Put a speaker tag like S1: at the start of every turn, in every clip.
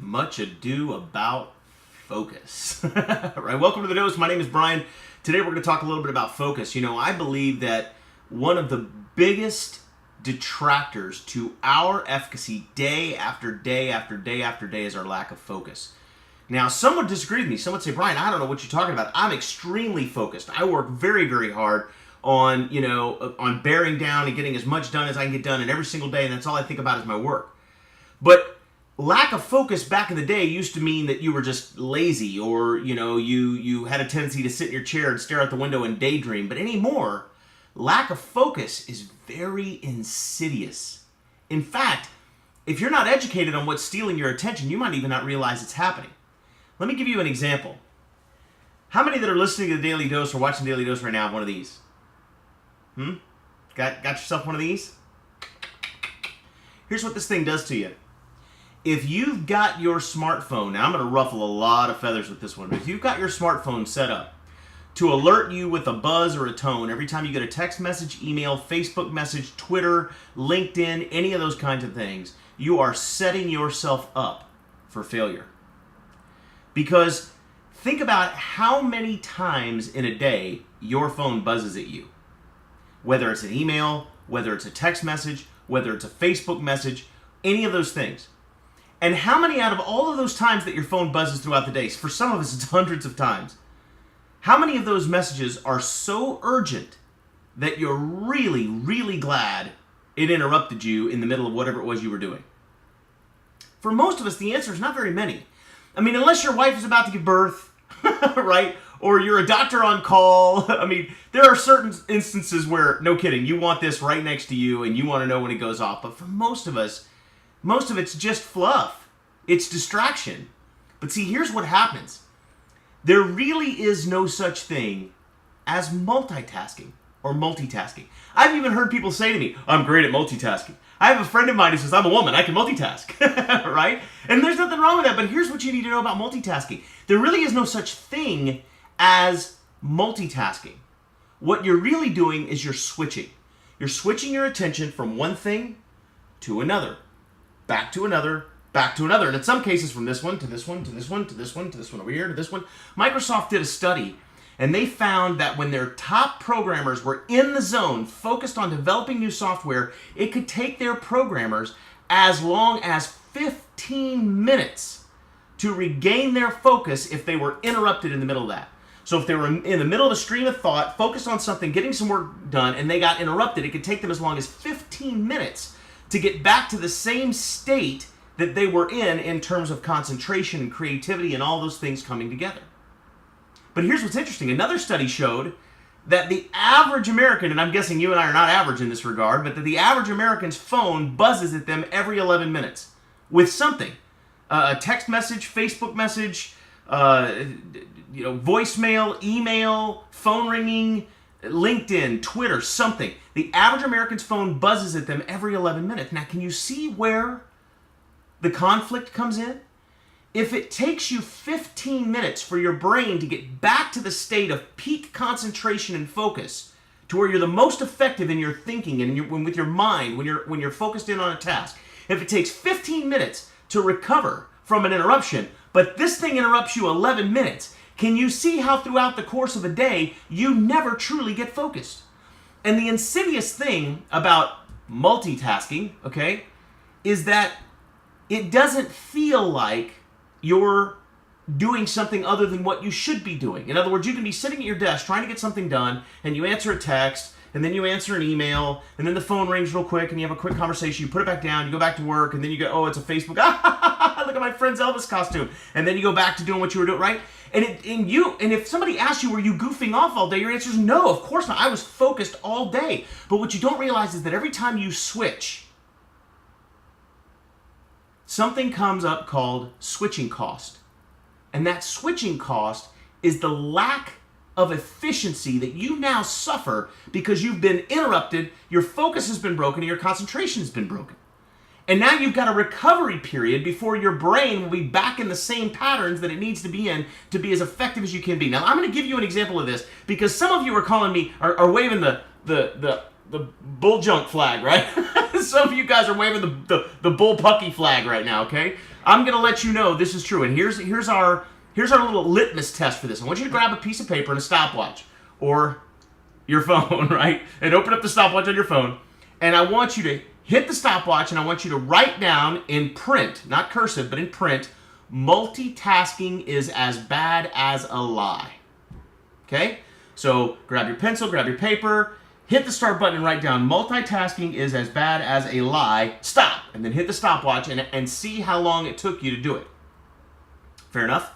S1: much ado about focus. Right, welcome to the Dose. My name is Brian. Today we're going to talk a little bit about focus. You know, I believe that one of the biggest detractors to our efficacy day after day after day after day is our lack of focus. Now, some would disagree with me. Some would say, Brian, I don't know what you're talking about. I'm extremely focused. I work very, very hard on, on bearing down and getting as much done as I can get done, and every single day, and that's all I think about is my work. But lack of focus back in the day used to mean that you were just lazy, or, you had a tendency to sit in your chair and stare out the window and daydream. But anymore, lack of focus is very insidious. In fact, if you're not educated on what's stealing your attention, you might even not realize it's happening. Let me give you an example. How many that are listening to the Daily Dose or watching Daily Dose right now have one of these? Got yourself one of these? Here's what this thing does to you. If you've got your smartphone, now I'm going to ruffle a lot of feathers with this one, but if you've got your smartphone set up to alert you with a buzz or a tone every time you get a text message, email, Facebook message, Twitter, LinkedIn, any of those kinds of things, you are setting yourself up for failure. Because think about how many times in a day your phone buzzes at you. Whether it's an email, whether it's a text message, whether it's a Facebook message, any of those things. And how many out of all of those times that your phone buzzes throughout the day, for some of us it's hundreds of times, how many of those messages are so urgent that you're really, really glad it interrupted you in the middle of whatever it was you were doing? For most of us, the answer is not very many. I mean, unless your wife is about to give birth, right? Or you're a doctor on call. I mean, there are certain instances where, no kidding, you want this right next to you and you want to know when it goes off. But for most of us, most of it's just fluff. It's distraction. But see, here's what happens. There really is no such thing as multitasking or multitasking. I've even heard people say to me, I'm great at multitasking. I have a friend of mine who says, I'm a woman, I can multitask, right? And there's nothing wrong with that, but here's what you need to know about multitasking. There really is no such thing as multitasking. What you're really doing is you're switching. You're switching your attention from one thing to another, back to another, back to another. And in some cases from this one to this one to this one to this one to this one over here to this one. Microsoft did a study, and they found that when their top programmers were in the zone, focused on developing new software, it could take their programmers as long as 15 minutes to regain their focus if they were interrupted in the middle of that. So if they were in the middle of a stream of thought, focused on something, getting some work done, and they got interrupted, it could take them as long as 15 minutes to get back to the same state that they were in terms of concentration and creativity and all those things coming together. But here's what's interesting. Another study showed that the average American, and I'm guessing you and I are not average in this regard, but that the average American's phone buzzes at them every 11 minutes with something. A text message, Facebook message, voicemail, email, phone ringing, LinkedIn, Twitter, something. The average American's phone buzzes at them every 11 minutes. Now, can you see where the conflict comes in? If it takes you 15 minutes for your brain to get back to the state of peak concentration and focus, to where you're the most effective in your thinking and with your mind, when you're focused in on a task, if it takes 15 minutes to recover from an interruption, but this thing interrupts you 11 minutes, can you see how throughout the course of a day, you never truly get focused? And the insidious thing about multitasking, okay, is that it doesn't feel like you're doing something other than what you should be doing. In other words, you can be sitting at your desk trying to get something done, and you answer a text, and then you answer an email, and then the phone rings real quick, and you have a quick conversation, you put it back down, you go back to work, and then you go, oh, it's a Facebook, look at my friend's Elvis costume, and then you go back to doing what you were doing, right? And if somebody asks you, were you goofing off all day, your answer is no, of course not. I was focused all day. But what you don't realize is that every time you switch, something comes up called switching cost. And that switching cost is the lack of efficiency that you now suffer because you've been interrupted, your focus has been broken, and your concentration has been broken. And now you've got a recovery period before your brain will be back in the same patterns that it needs to be in to be as effective as you can be. Now, I'm going to give you an example of this because some of you are calling me, are waving the the bull junk flag, right? Some of you guys are waving the bull pucky flag right now, okay? I'm going to let you know this is true. And here's our little litmus test for this. I want you to grab a piece of paper and a stopwatch or your phone, right? And open up the stopwatch on your phone. And I want you to hit the stopwatch and I want you to write down in print, not cursive, but in print, multitasking is as bad as a lie. Okay? So grab your pencil, grab your paper, hit the start button and write down multitasking is as bad as a lie. Stop. And then hit the stopwatch and see how long it took you to do it. Fair enough?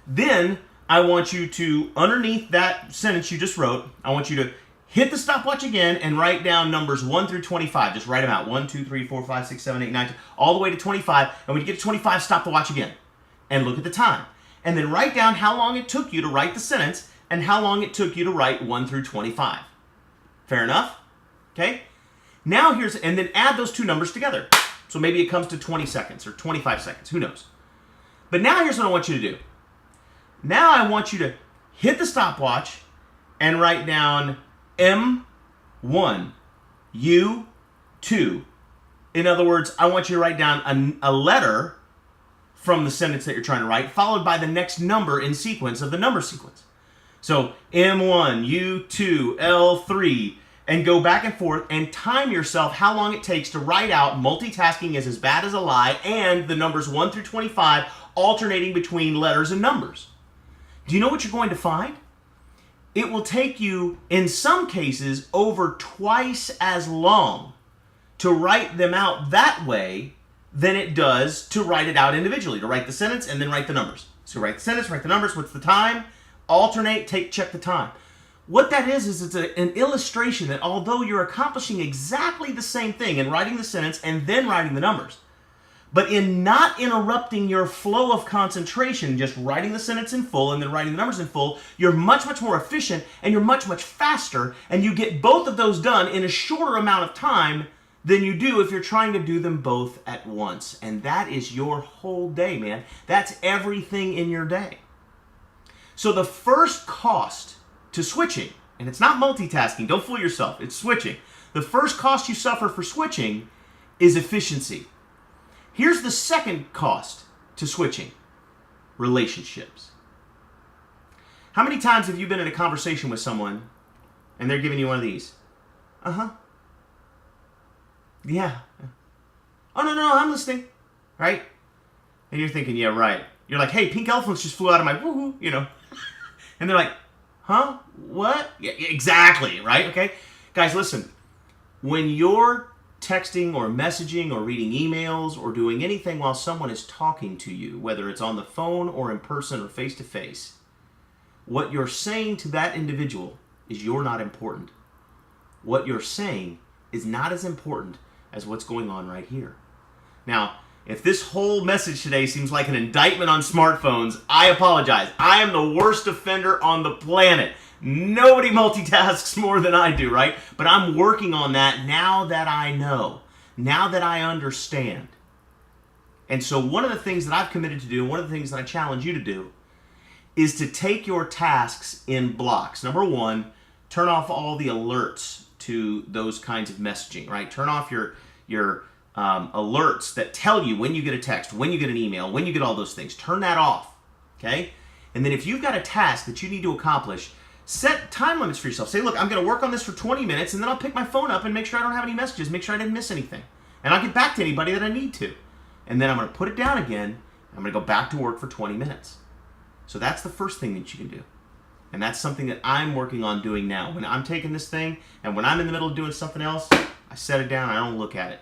S1: Then I want you to, underneath that sentence you just wrote, I want you to hit the stopwatch again and write down numbers 1 through 25. Just write them out. 1, 2, 3, 4, 5, 6, 7, 8, 9, 10, all the way to 25. And when you get to 25, stop the watch again. And look at the time. And then write down how long it took you to write the sentence and how long it took you to write 1 through 25. Fair enough? Okay? Now and then add those two numbers together. So maybe it comes to 20 seconds or 25 seconds. Who knows? But now here's what I want you to do. Now I want you to hit the stopwatch and write down M1, U2. In other words, I want you to write down a letter from the sentence that you're trying to write, followed by the next number in sequence of the number sequence. So M1, U2, L3, and go back and forth and time yourself how long it takes to write out multitasking is as bad as a lie and the numbers 1 through 25 alternating between letters and numbers. Do you know what you're going to find? It will take you, in some cases, over twice as long to write them out that way than it does to write it out individually, to write the sentence and then write the numbers. So write the sentence, write the numbers, what's the time, alternate, check the time. What that is it's an illustration that although you're accomplishing exactly the same thing in writing the sentence and then writing the numbers, but in not interrupting your flow of concentration, just writing the sentence in full and then writing the numbers in full, you're much, much more efficient and you're much, much faster, and you get both of those done in a shorter amount of time than you do if you're trying to do them both at once. And that is your whole day, man. That's everything in your day. So the first cost to switching, and it's not multitasking, don't fool yourself, it's switching. The first cost you suffer for switching is efficiency. Here's the second cost to switching: relationships. How many times have you been in a conversation with someone and they're giving you one of these? Uh-huh. Yeah. Oh, no, I'm listening. Right? And you're thinking, yeah, right. You're like, hey, pink elephants just flew out of my woohoo, you know. And they're like, huh? What? Yeah, exactly, right? Okay? Guys, listen. When you're texting or messaging or reading emails or doing anything while someone is talking to you, whether it's on the phone or in person or face-to-face, what you're saying to that individual is you're not important. What you're saying is not as important as what's going on right here. Now, if this whole message today seems like an indictment on smartphones, I apologize. I am the worst offender on the planet. Nobody multitasks more than I do, right? But I'm working on that now that I know, now that I understand. And so one of the things that I've committed to do, one of the things that I challenge you to do, is to take your tasks in blocks. Number one, turn off all the alerts to those kinds of messaging, right? Turn off your alerts that tell you when you get a text, when you get an email, when you get all those things. Turn that off, okay? And then if you've got a task that you need to accomplish, set time limits for yourself. Say, look, I'm going to work on this for 20 minutes, and then I'll pick my phone up and make sure I don't have any messages, make sure I didn't miss anything. And I'll get back to anybody that I need to. And then I'm going to put it down again, and I'm going to go back to work for 20 minutes. So that's the first thing that you can do. And that's something that I'm working on doing now. When I'm taking this thing, and when I'm in the middle of doing something else, I set it down, I don't look at it.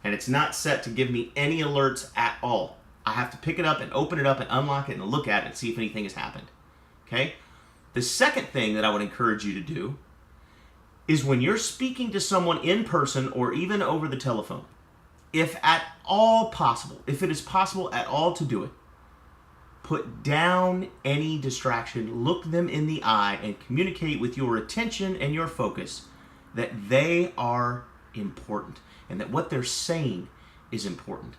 S1: And it's not set to give me any alerts at all. I have to pick it up and open it up and unlock it and look at it and see if anything has happened. Okay? The second thing that I would encourage you to do is when you're speaking to someone in person or even over the telephone, if at all possible, if it is possible at all to do it, put down any distraction, look them in the eye, and communicate with your attention and your focus that they are important and that what they're saying is important.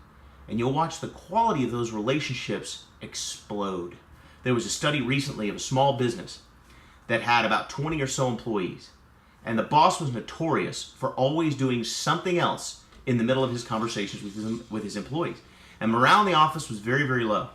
S1: And you'll watch the quality of those relationships explode. There was a study recently of a small business that had about 20 or so employees. And the boss was notorious for always doing something else in the middle of his conversations with his employees. And morale in the office was very, very low.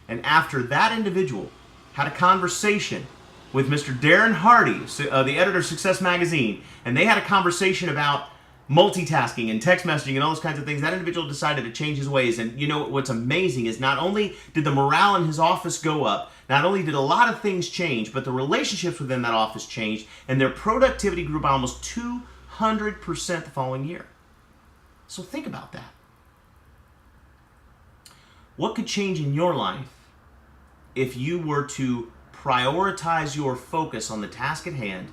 S1: And after that individual had a conversation with Mr. Darren Hardy, the editor of Success Magazine, and they had a conversation about multitasking and text messaging and all those kinds of things, that individual decided to change his ways. And you know what's amazing is not only did the morale in his office go up, not only did a lot of things change, but the relationships within that office changed, and their productivity grew by almost 200% the following year. So think about that. What could change in your life if you were to prioritize your focus on the task at hand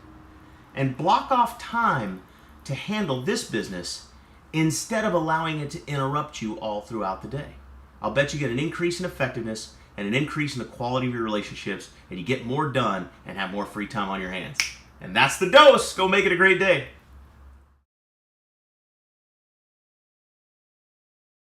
S1: and block off time to handle this business instead of allowing it to interrupt you all throughout the day? I'll bet you get an increase in effectiveness and an increase in the quality of your relationships, and you get more done and have more free time on your hands. And that's the dose. Go make it a great day.